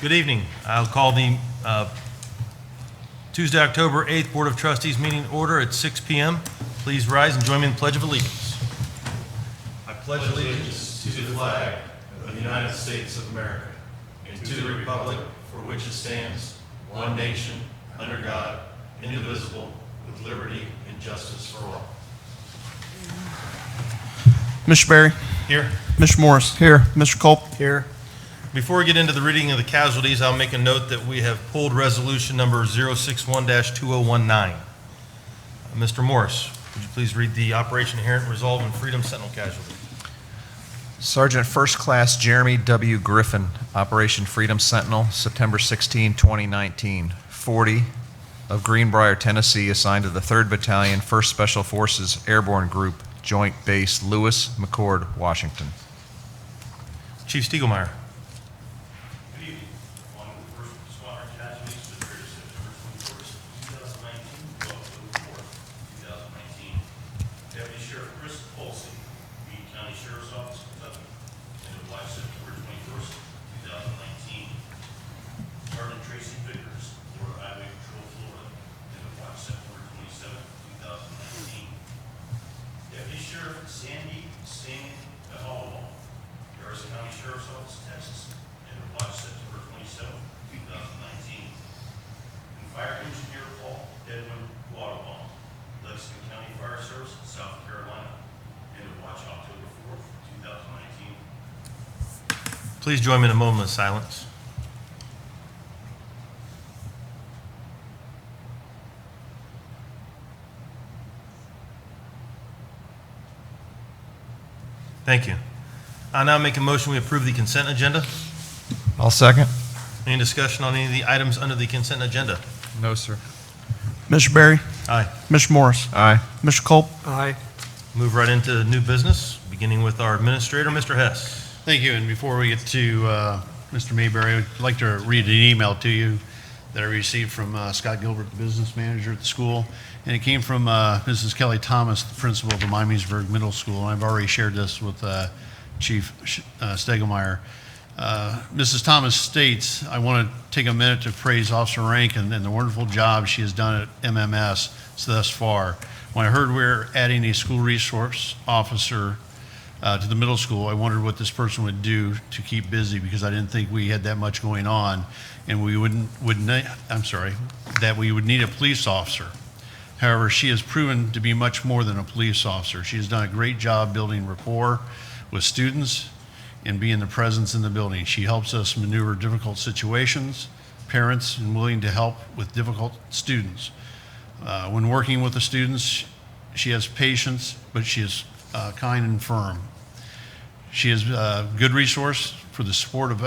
Good evening. I'll call the Tuesday, October 8th Board of Trustees meeting order at 6 p.m. Please rise and join me in the Pledge of Allegiance. I pledge allegiance to the flag of the United States of America and to the republic for which it stands, one nation, under God, indivisible, with liberty and justice for all. Mr. Berry. Here. Mr. Morris. Here. Mr. Culp. Here. Before we get into the reading of the casualties, I'll make a note that we have pulled resolution number 061-2019. Mr. Morris, would you please read the Operation Inherent Resolve and Freedom Sentinel casualty? Sergeant First Class Jeremy W. Griffin, Operation Freedom Sentinel, September 16, 2019. 40 of Greenbrier, Tennessee, assigned to the 3rd Battalion, 1st Special Forces Airborne Group, Joint Base Lewis, McCord, Washington. Chief Stiegelmeier. Good evening. On the first squadron casualties for the period of September 21st, 2019 to October 4th, 2019. Deputy Sheriff Chris Polsey, Meade County Sheriff's Office, Kentucky, end of life September 21st, 2019. Sergeant Tracy Vickers, Florida Highway Patrol, Florida, end of life September 27th, 2019. Deputy Sheriff Sandy Singh Kahalawa, Harrison County Sheriff's Office, Texas, end of life September 27th, 2019. And Fire Engineer Paul Edwin Waterbaum, Lexington County Fire Service, South Carolina, end of life October 4th, 2019. Please join me in a moment of silence. Thank you. I'll now make a motion we approve the consent agenda. I'll second. Any discussion on any of the items under the consent agenda? No, sir. Mr. Berry. Aye. Mr. Morris. Aye. Mr. Culp. Aye. Move right into new business, beginning with our administrator, Mr. Hess. Thank you, and before we get to Mr. Mayberry, I'd like to read an email to you that I received from Scott Gilbert, the business manager at the school, and it came from Mrs. Kelly Thomas, the principal of the Miamisburg Middle School, and I've already shared this with Chief Stegelmeier. Mrs. Thomas states, I want to take a minute to praise Officer Rankin and the wonderful job she has done at MMS thus far. When I heard we were adding a school resource officer to the middle school, I wondered what this person would do to keep busy because I didn't think we had that much going on, and we would need a police officer. However, she has proven to be much more than a police officer. She has done a great job building rapport with students and being the presence in the building. She helps us maneuver difficult situations, parents, and willing to help with difficult students. When working with the students, she has patience, but she is kind and firm. She is a good resource for the support of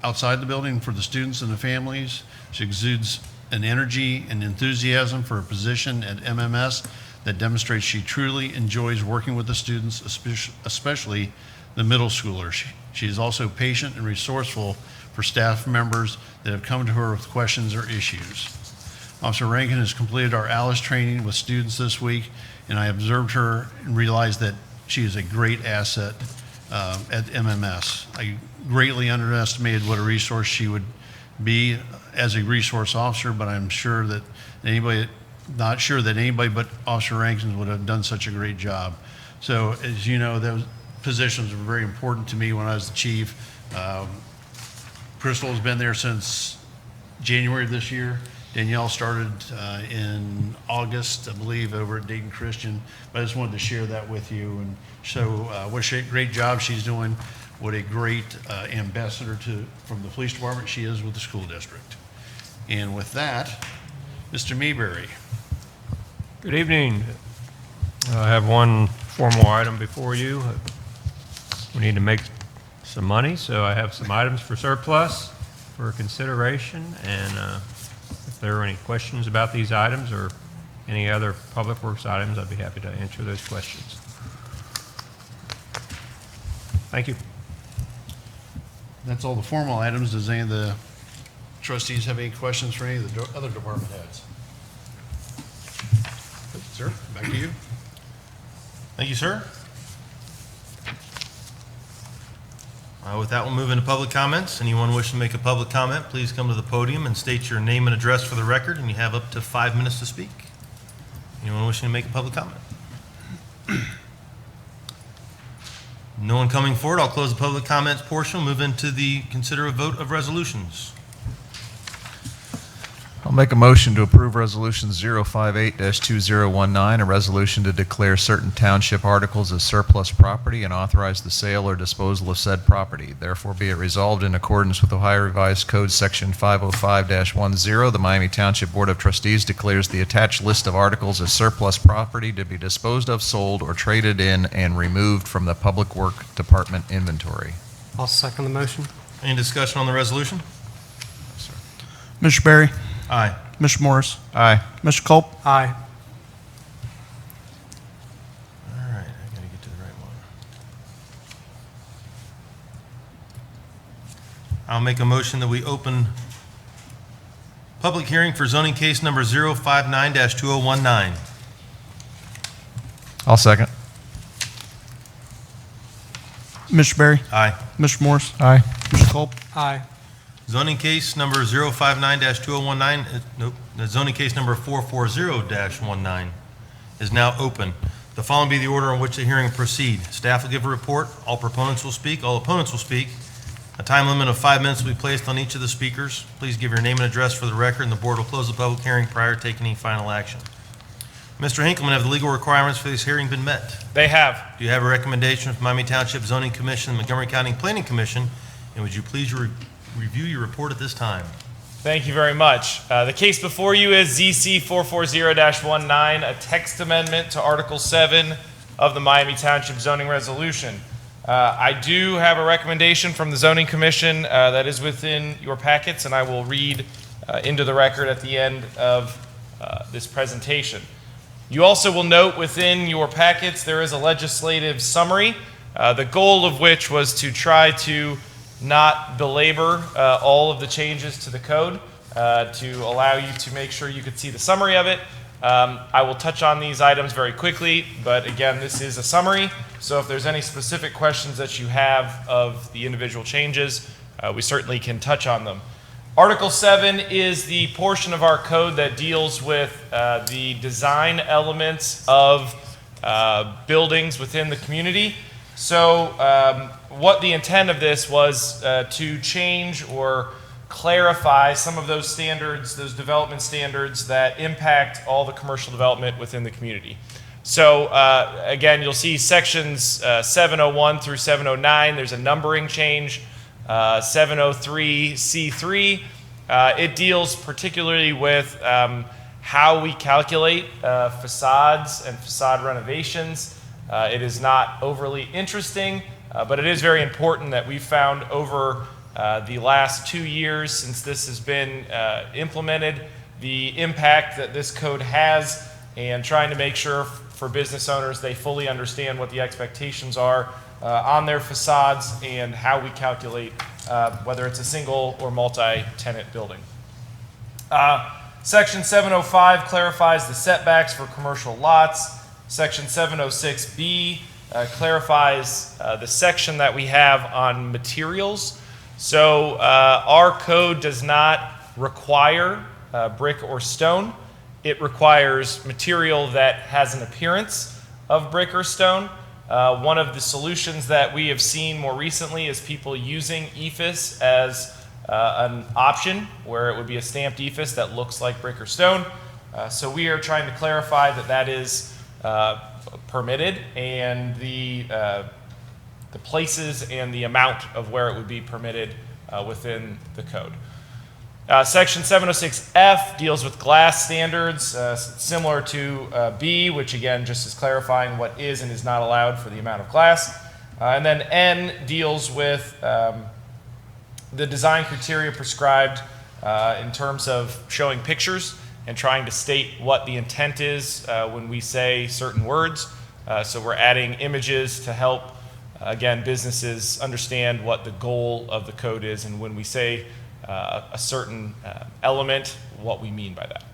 outside the building for the students and the families. She exudes an energy and enthusiasm for a position at MMS that demonstrates she truly enjoys working with the students, especially the middle schoolers. She is also patient and resourceful for staff members that have come to her with questions or issues. Officer Rankin has completed our ALICE training with students this week, and I observed her and realized that she is a great asset at MMS. I greatly underestimated what a resource she would be as a resource officer, but I'm not sure that anybody but Officer Rankin would have done such a great job. So as you know, those positions were very important to me when I was the chief. Crystal has been there since January of this year. Danielle started in August, I believe, over at Dayton Christian. But I just wanted to share that with you and show what a great job she's doing, what a great ambassador from the police department she is with the school district. And with that, Mr. Mayberry. Good evening. I have one formal item before you. We need to make some money, so I have some items for surplus for consideration, and if there are any questions about these items or any other public works items, I'd be happy to answer those questions. Thank you. That's all the formal items. Does any of the trustees have any questions for any of the other department heads? Sir, back to you. Thank you, sir. With that, we'll move into public comments. Anyone wishing to make a public comment, please come to the podium and state your name and address for the record, and you have up to 5 minutes to speak. Anyone wishing to make a public comment? No one coming forward. I'll close the public comments portion. We'll move into the consider a vote of resolutions. I'll make a motion to approve Resolution 058-2019, a resolution to declare certain township articles as surplus property and authorize the sale or disposal of said property. Therefore, be it resolved in accordance with Ohio Revised Code Section 505-10, the Miami Township Board of Trustees declares the attached list of articles as surplus property to be disposed of, sold, or traded in and removed from the Public Work Department inventory. I'll second the motion. Any discussion on the resolution? Mr. Berry? Aye. Mr. Morris? Aye. Mr. Culp? Aye. All right, I gotta get to the right one. I'll make a motion that we open public hearing for zoning case number 059-2019. I'll second. Mr. Berry? Aye. Mr. Morris? Aye. Mr. Culp? Aye. Zoning case number 059-2019, nope, the zoning case number 440-19 is now open. The following be the order in which the hearing will proceed. Staff will give a report. All proponents will speak. All opponents will speak. A time limit of 5 minutes will be placed on each of the speakers. Please give your name and address for the record, and the board will close the public hearing prior to taking any final action. Mr. Hinkleman, have the legal requirements for this hearing been met? They have. Do you have a recommendation from Miami Township Zoning Commission and Montgomery County Planning Commission? And would you please review your report at this time? Thank you very much. The case before you is ZC 440-19, a text amendment to Article 7 of the Miami Township Zoning Resolution. I do have a recommendation from the Zoning Commission that is within your packets, and I will read into the record at the end of this presentation. You also will note within your packets there is a legislative summary, the goal of which was to try to not belabor all of the changes to the code to allow you to make sure you could see the summary of it. I will touch on these items very quickly, but again, this is a summary, so if there's any specific questions that you have of the individual changes, we certainly can touch on them. Article 7 is the portion of our code that deals with the design elements of buildings within the community. So what the intent of this was to change or clarify some of those standards, those development standards that impact all the commercial development within the community. So again, you'll see sections 701 through 709. There's a numbering change. 703C3. It deals particularly with how we calculate facades and facade renovations. It is not overly interesting, but it is very important that we found over the last 2 years since this has been implemented, the impact that this code has, and trying to make sure for business owners they fully understand what the expectations are on their facades and how we calculate whether it's a single or multi-tenant building. Section 705 clarifies the setbacks for commercial lots. Section 706B clarifies the section that we have on materials. So our code does not require brick or stone. It requires material that has an appearance of brick or stone. One of the solutions that we have seen more recently is people using EIFS as an option where it would be a stamped EIFS that looks like brick or stone. So we are trying to clarify that that is permitted, and the places and the amount of where it would be permitted within the code. Section 706F deals with glass standards, similar to B, which again just is clarifying what is and is not allowed for the amount of glass. And then N deals with the design criteria prescribed in terms of showing pictures and trying to state what the intent is when we say certain words. So we're adding images to help, again, businesses understand what the goal of the code is, and when we say a certain element, what we mean by that.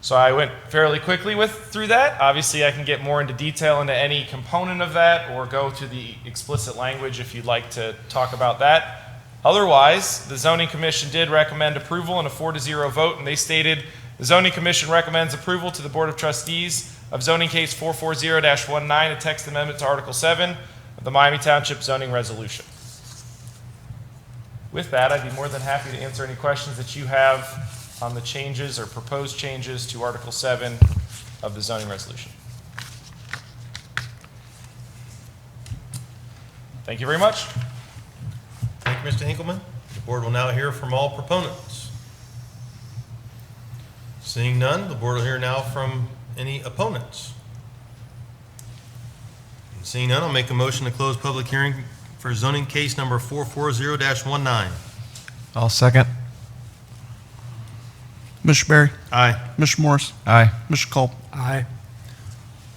So I went fairly quickly through that. Obviously, I can get more into detail into any component of that or go to the explicit language if you'd like to talk about that. Otherwise, the Zoning Commission did recommend approval in a 4-0 vote, and they stated, the Zoning Commission recommends approval to the Board of Trustees of zoning case 440-19, a text amendment to Article 7 of the Miami Township zoning resolution. With that, I'd be more than happy to answer any questions that you have on the changes or proposed changes to Article 7 of the zoning resolution. Thank you very much. Thank you, Mr. Hinkleman. The board will now hear from all proponents. Seeing none, the board will hear now from any opponents. And seeing none, I'll make a motion to close public hearing for zoning case number 440-19. I'll second. Mr. Berry? Aye. Mr. Morris? Aye. Mr. Culp? Aye.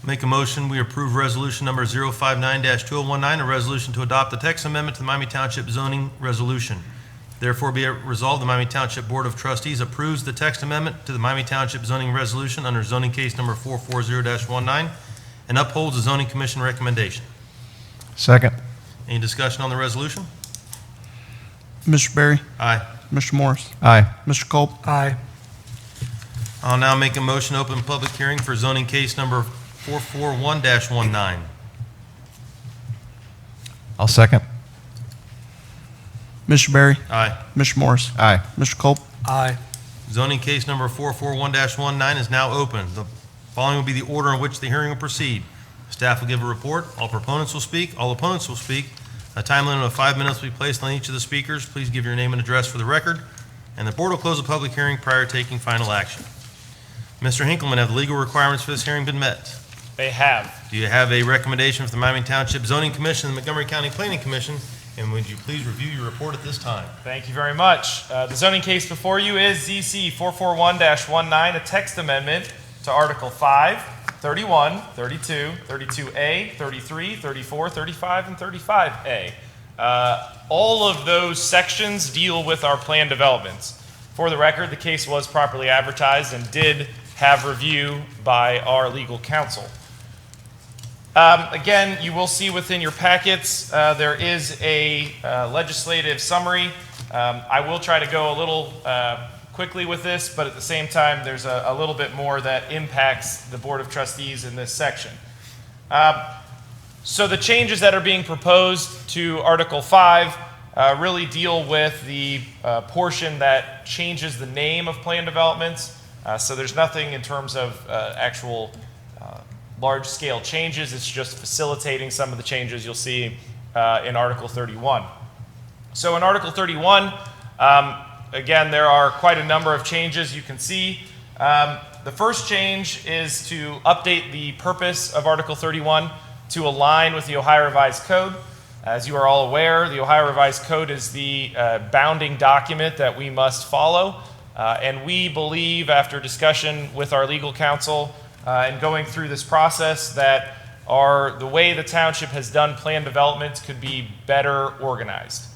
Make a motion, we approve resolution number 059-2019, a resolution to adopt the text amendment to the Miami Township zoning resolution. Therefore be it resolved, the Miami Township Board of Trustees approves the text amendment to the Miami Township zoning resolution under zoning case number 440-19 and upholds the zoning commission recommendation. Second. Any discussion on the resolution? Mr. Berry? Aye. Mr. Morris? Aye. Mr. Culp? Aye. I'll now make a motion to open public hearing for zoning case number 441-19. I'll second. Mr. Berry? Aye. Mr. Morris? Aye. Mr. Culp? Aye. Zoning case number 441-19 is now open. The following will be the order in which the hearing will proceed. Staff will give a report. All proponents will speak. All opponents will speak. A time limit of 5 minutes will be placed on each of the speakers. Please give your name and address for the record. And the board will close the public hearing prior to taking final action. Mr. Hinkleman, have the legal requirements for this hearing been met? They have. Do you have a recommendation from the Miami Township Zoning Commission and the Montgomery County Planning Commission? And would you please review your report at this time? Thank you very much. The zoning case before you is ZC 441-19, a text amendment to Article 5, 31, 32, 32A, 33, 34, 35, and 35A. All of those sections deal with our planned developments. For the record, the case was properly advertised and did have review by our legal counsel. Again, you will see within your packets, there is a legislative summary. I will try to go a little quickly with this, but at the same time, there's a little bit more that impacts the Board of Trustees in this section. So the changes that are being proposed to Article 5 really deal with the portion that changes the name of planned developments. So there's nothing in terms of actual large-scale changes. It's just facilitating some of the changes you'll see in Article 31. So in Article 31, again, there are quite a number of changes you can see. The first change is to update the purpose of Article 31 to align with the Ohio Revised Code. As you are all aware, the Ohio Revised Code is the bounding document that we must follow. And we believe, after discussion with our legal counsel and going through this process, that the way the township has done planned development could be better organized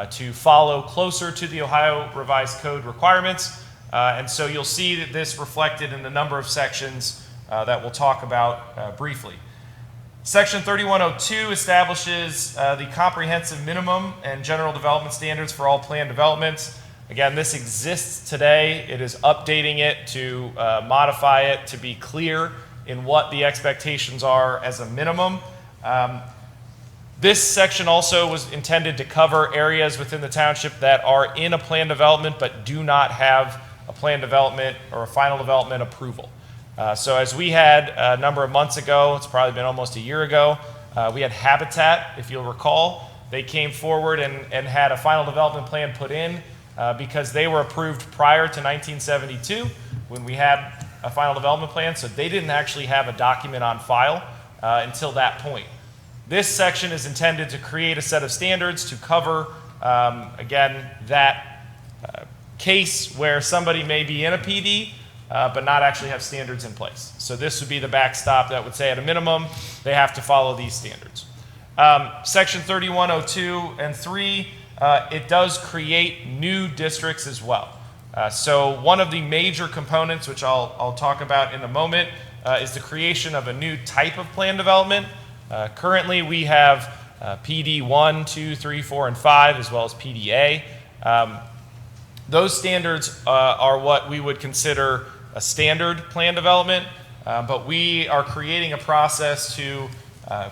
to follow closer to the Ohio Revised Code requirements. And so you'll see that this reflected in the number of sections that we'll talk about briefly. Section 3102 establishes the comprehensive minimum and general development standards for all planned developments. Again, this exists today. It is updating it to modify it to be clear in what the expectations are as a minimum. This section also was intended to cover areas within the township that are in a planned development but do not have a planned development or a final development approval. So as we had a number of months ago, it's probably been almost a year ago, we had Habitat, if you'll recall. They came forward and had a final development plan put in because they were approved prior to 1972 when we had a final development plan, so they didn't actually have a document on file until that point. This section is intended to create a set of standards to cover, again, that case where somebody may be in a PD but not actually have standards in place. So this would be the backstop that would say at a minimum they have to follow these standards. Section 3102 and 3, it does create new districts as well. So one of the major components, which I'll talk about in a moment, is the creation of a new type of plan development. Currently, we have PD 1, 2, 3, 4, and 5, as well as PDA. Those standards are what we would consider a standard plan development, but we are creating a process to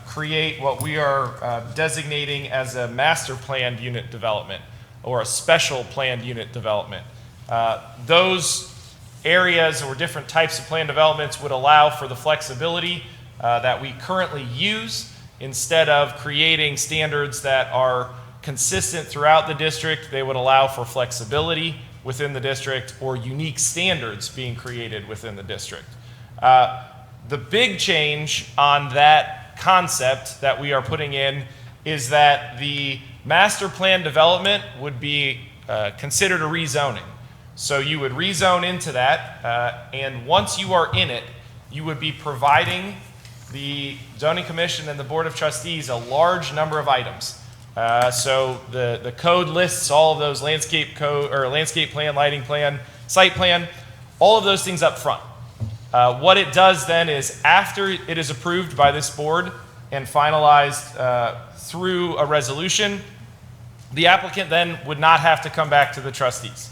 create what we are designating as a master planned unit development or a special planned unit development. Those areas or different types of plan developments would allow for the flexibility that we currently use. Instead of creating standards that are consistent throughout the district, they would allow for flexibility within the district or unique standards being created within the district. The big change on that concept that we are putting in is that the master plan development would be considered a rezoning. So you would rezone into that, and once you are in it, you would be providing the zoning commission and the board of trustees a large number of items. So the code lists all of those landscape code or landscape plan, lighting plan, site plan, all of those things up front. What it does then is after it is approved by this board and finalized through a resolution, the applicant then would not have to come back to the trustees.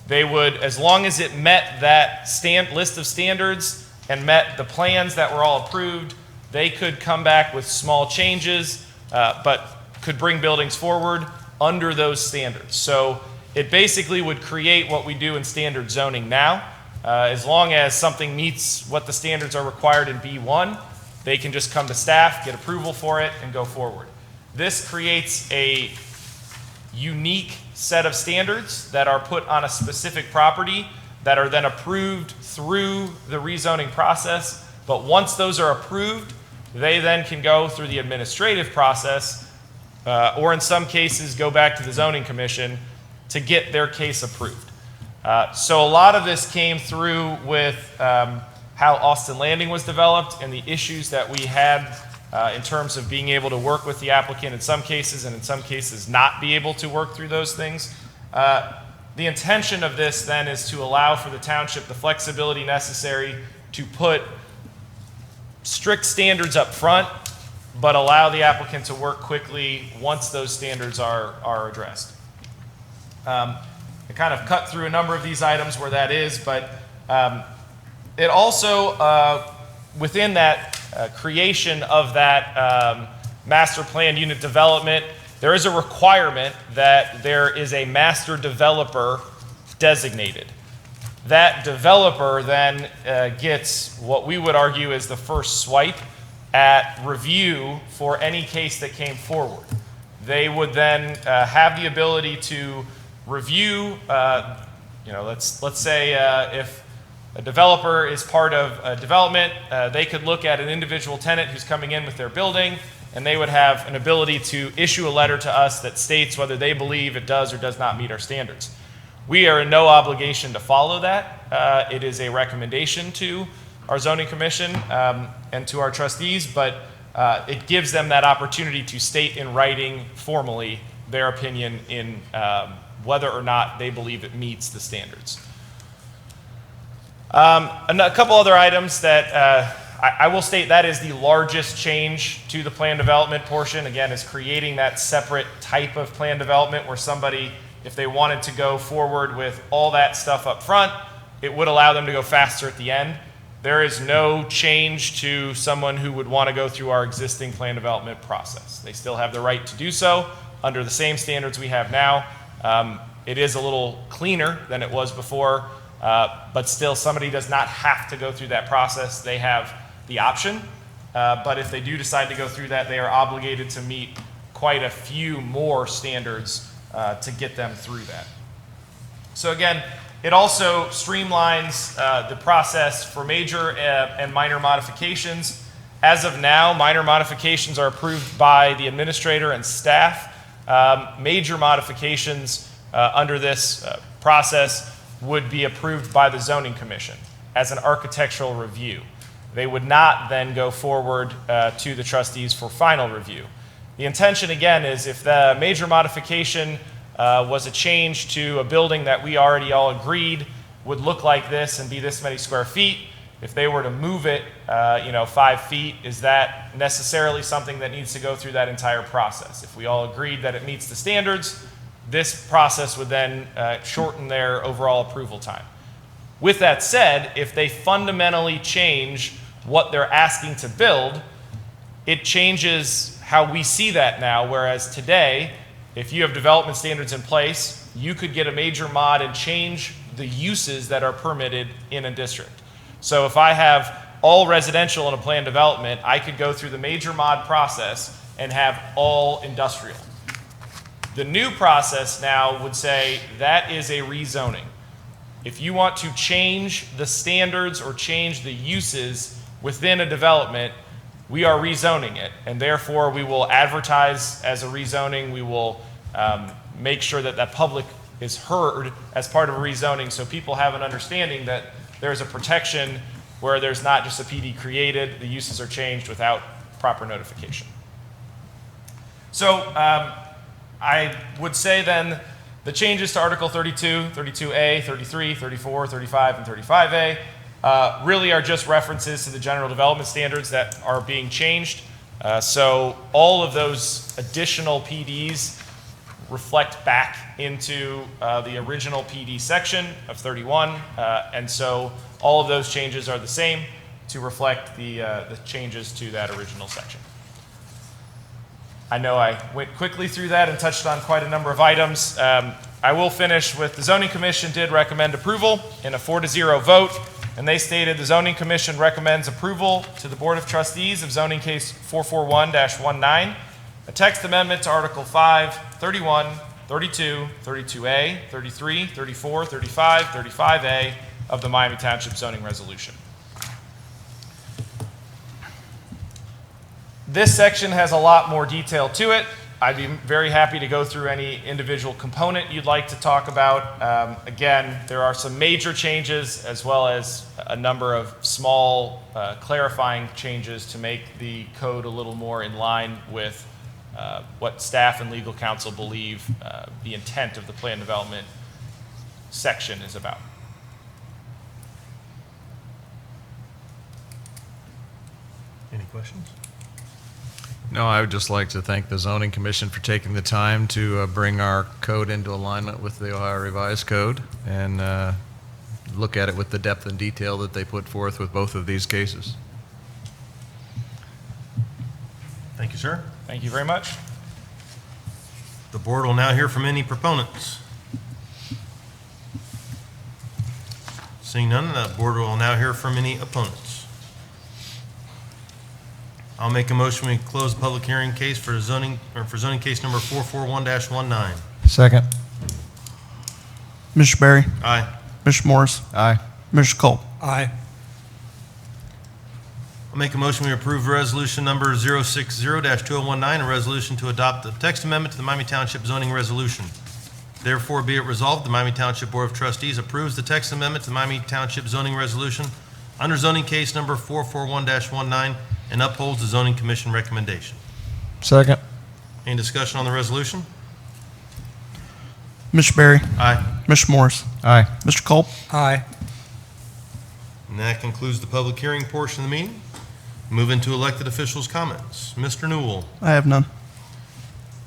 They would, as long as it met that list of standards and met the plans that were all approved, they could come back with small changes, but could bring buildings forward under those standards. So it basically would create what we do in standard zoning now. As long as something meets what the standards are required in B1, they can just come to staff, get approval for it, and go forward. This creates a unique set of standards that are put on a specific property that are then approved through the rezoning process. But once those are approved, they then can go through the administrative process, or in some cases go back to the zoning commission to get their case approved. So a lot of this came through with how Austin Landing was developed and the issues that we had in terms of being able to work with the applicant in some cases, and in some cases not be able to work through those things. The intention of this then is to allow for the township the flexibility necessary to put strict standards up front, but allow the applicant to work quickly once those standards are addressed. I kind of cut through a number of these items where that is, but it also, within that creation of that master plan unit development, there is a requirement that there is a master developer designated. That developer then gets what we would argue is the first swipe at review for any case that came forward. They would then have the ability to review, let's say if a developer is part of a development, they could look at an individual tenant who's coming in with their building, and they would have an ability to issue a letter to us that states whether they believe it does or does not meet our standards. We are in no obligation to follow that. It is a recommendation to our zoning commission and to our trustees, but it gives them that opportunity to state in writing formally their opinion in whether or not they believe it meets the standards. A couple other items that I will state that is the largest change to the plan development portion, again, is creating that separate type of plan development where somebody, if they wanted to go forward with all that stuff up front, it would allow them to go faster at the end. There is no change to someone who would want to go through our existing plan development process. They still have the right to do so under the same standards we have now. It is a little cleaner than it was before, but still somebody does not have to go through that process. They have the option, but if they do decide to go through that, they are obligated to meet quite a few more standards to get them through that. So again, it also streamlines the process for major and minor modifications. As of now, minor modifications are approved by the administrator and staff. Major modifications under this process would be approved by the zoning commission as an architectural review. They would not then go forward to the trustees for final review. The intention again is if the major modification was a change to a building that we already all agreed would look like this and be this many square feet. If they were to move it, 5 feet, is that necessarily something that needs to go through that entire process? If we all agreed that it meets the standards, this process would then shorten their overall approval time. With that said, if they fundamentally change what they're asking to build, it changes how we see that now, whereas today, if you have development standards in place, you could get a major mod and change the uses that are permitted in a district. So if I have all residential in a planned development, I could go through the major mod process and have all industrial. The new process now would say that is a rezoning. If you want to change the standards or change the uses within a development, we are rezoning it, and therefore we will advertise as a rezoning. We will make sure that that public is heard as part of a rezoning, so people have an understanding that there's a protection where there's not just a PD created, the uses are changed without proper notification. So I would say then the changes to Article 32, 32A, 33, 34, 35, and 35A really are just references to the general development standards that are being changed. So all of those additional PDs reflect back into the original PD section of 31, and so all of those changes are the same to reflect the changes to that original section. I know I went quickly through that and touched on quite a number of items. I will finish with the Zoning Commission did recommend approval in a 4-0 vote, and they stated the Zoning Commission recommends approval to the Board of Trustees of Zoning Case 441-19, a text amendment to Article 5, 31, 32, 32A, 33, 34, 35, 35A of the Miami Township Zoning Resolution. This section has a lot more detail to it. I'd be very happy to go through any individual component you'd like to talk about. Again, there are some major changes as well as a number of small clarifying changes to make the code a little more in line with what staff and legal counsel believe the intent of the plan development section is about. Any questions? No, I would just like to thank the Zoning Commission for taking the time to bring our code into alignment with the Ohio Revised Code and look at it with the depth and detail that they put forth with both of these cases. Thank you, sir. Thank you very much. The board will now hear from any proponents. Seeing none, the board will now hear from any opponents. I'll make a motion we close the public hearing case for zoning case number 441-19. Second. Mr. Berry? Aye. Mr. Morris? Aye. Mr. Culp? Aye. I'll make a motion we approve resolution number 060-2019, a resolution to adopt the text amendment to the Miami Township zoning resolution. Therefore, be it resolved, the Miami Township Board of Trustees approves the text amendment to the Miami Township zoning resolution under zoning case number 441-19 and upholds the zoning commission recommendation. Second. Any discussion on the resolution? Mr. Berry? Aye. Mr. Morris? Aye. Mr. Culp? Aye. And that concludes the public hearing portion of the meeting. Move into elected officials' comments. Mr. Newell. I have none.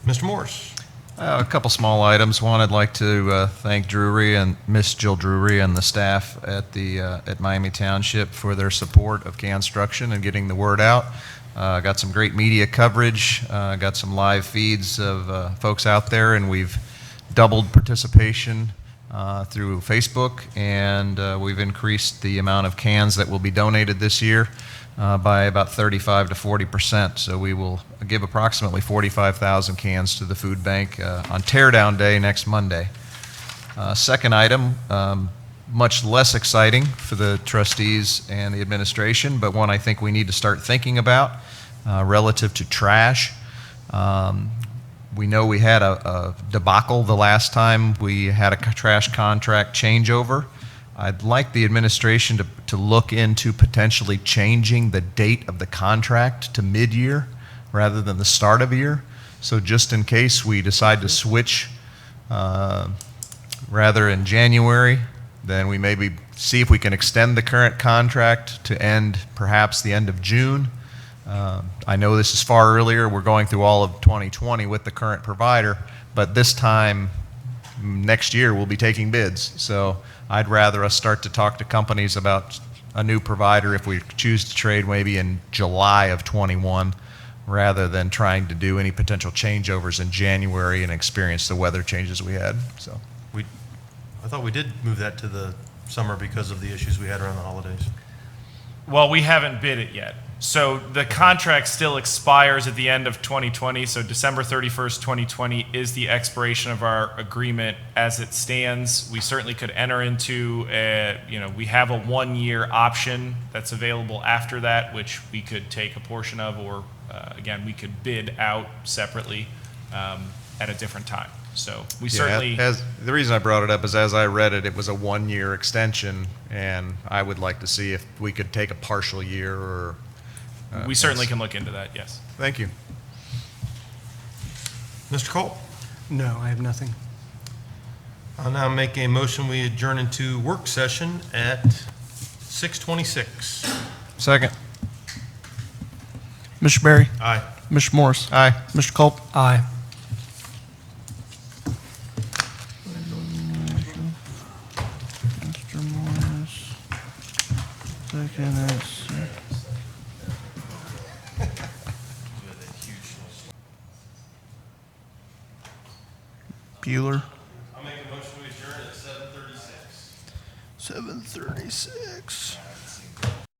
Mr. Morris. A couple small items. One, I'd like to thank Drury and Miss Jill Drury and the staff at Miami Township for their support of construction and getting the word out. Got some great media coverage. Got some live feeds of folks out there, and we've doubled participation through Facebook, and we've increased the amount of cans that will be donated this year by about 35 to 40%. So we will give approximately 45,000 cans to the food bank on Teardown Day next Monday. Second item, much less exciting for the trustees and the administration, but one I think we need to start thinking about relative to trash. We know we had a debacle the last time we had a trash contract changeover. I'd like the administration to look into potentially changing the date of the contract to mid-year rather than the start of the year. So just in case we decide to switch rather in January, then we maybe see if we can extend the current contract to end perhaps the end of June. I know this is far earlier. We're going through all of 2020 with the current provider, but this time next year we'll be taking bids. So I'd rather us start to talk to companies about a new provider if we choose to trade maybe in July of 21, rather than trying to do any potential changeovers in January and experience the weather changes we had. So I thought we did move that to the summer because of the issues we had around the holidays. Well, we haven't bid it yet. So the contract still expires at the end of 2020, so December 31st, 2020 is the expiration of our agreement as it stands. We certainly could enter into we have a 1-year option that's available after that, which we could take a portion of, or again, we could bid out separately at a different time. So we certainly... The reason I brought it up is as I read it, it was a 1-year extension, and I would like to see if we could take a partial year or... we certainly can look into that, yes. Thank you. Mr. Cole? No, I have nothing. I'll now make a motion, we adjourn into work session at 6:26. Second. Mr. Berry? Aye. Mr. Morris? Aye. Mr. Culp? Aye. Mr. Morris. Second is... Bueller? I'll make a motion, we adjourn at 7:36. 7:36.